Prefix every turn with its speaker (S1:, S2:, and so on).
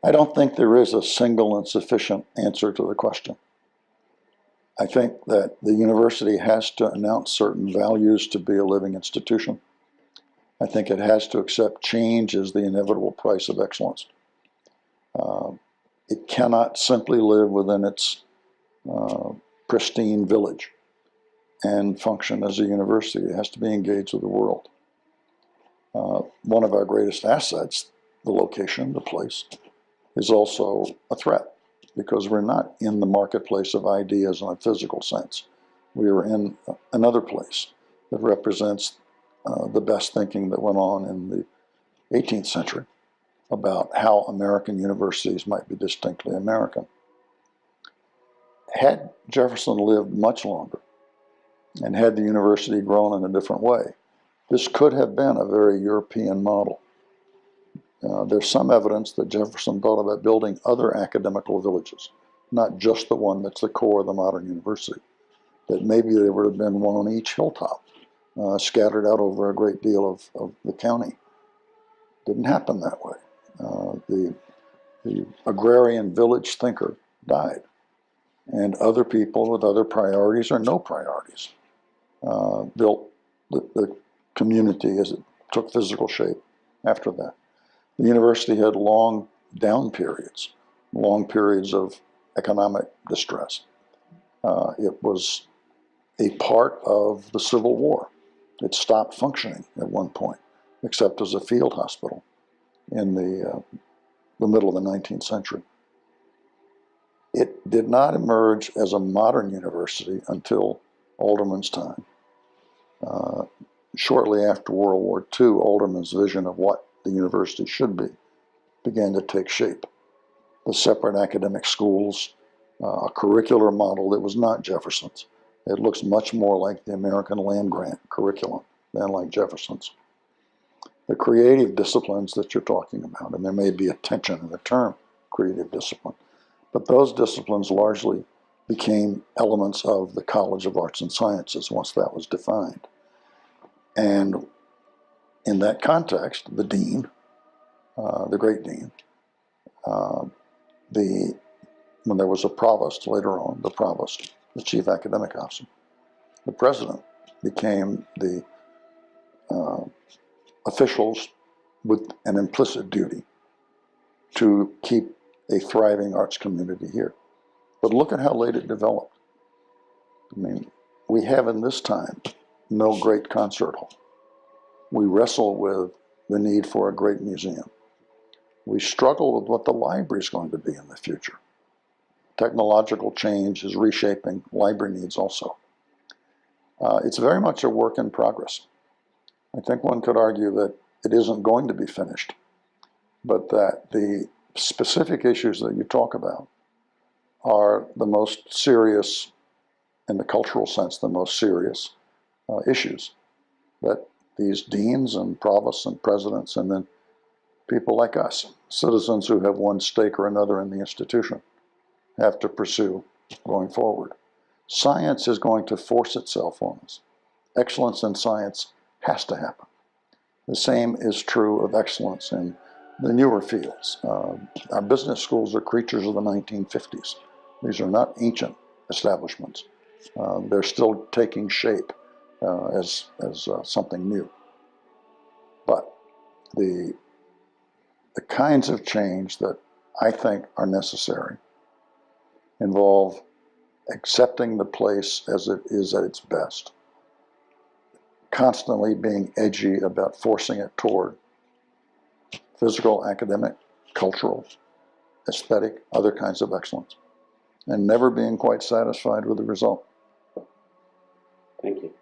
S1: I don't think there is a single and sufficient answer to the question. I think that the university has to announce certain values to be a living institution. I think it has to accept change as the inevitable price of excellence. It cannot simply live within its pristine village and function as a university. It has to be engaged with the world. One of our greatest assets, the location, the place, is also a threat because we're not in the marketplace of ideas in a physical sense. We are in another place that represents the best thinking that went on in the 18th century about how American universities might be distinctly American. Had Jefferson lived much longer and had the university grown in a different way, this could have been a very European model. There's some evidence that Jefferson thought about building other academical villages, not just the one that's the core of the modern university, that maybe there would have been one on each hilltop, scattered out over a great deal of the county. Didn't happen that way. The agrarian village thinker died, and other people with other priorities or no priorities built the community as it took physical shape after that. The university had long down periods, long periods of economic distress. It was a part of the Civil War. It stopped functioning at one point, except as a field hospital in the middle of the 19th century. It did not emerge as a modern university until Alderman's time. Shortly after World War II, Alderman's vision of what the university should be began to take shape. The separate academic schools, a curricular model that was not Jefferson's. It looks much more like the American land grant curriculum than like Jefferson's. The creative disciplines that you're talking about, and there may be a tension in the term creative discipline, but those disciplines largely became elements of the College of Arts and Sciences once that was defined. And in that context, the dean, the great dean, when there was a provost later on, the provost, the chief academic officer, the president became the officials with an implicit duty to keep a thriving arts community here. But look at how late it developed. I mean, we have in this time no great concert hall. We wrestle with the need for a great museum. We struggle with what the library is going to be in the future. Technological change is reshaping library needs also. It's very much a work in progress. I think one could argue that it isn't going to be finished, but that the specific issues that you talk about are the most serious, in the cultural sense, the most serious issues that these deans and provosts and presidents and then people like us, citizens who have one stake or another in the institution, have to pursue going forward. Science is going to force itself on us. Excellence in science has to happen. The same is true of excellence in the newer fields. Our business schools are creatures of the 1950s. These are not ancient establishments. They're still taking shape as something new. But the kinds of change that I think are necessary involve accepting the place as it is at its best, constantly being edgy about forcing it toward physical, academic, cultural, aesthetic, other kinds of excellence, and never being quite satisfied with the result.
S2: Thank you.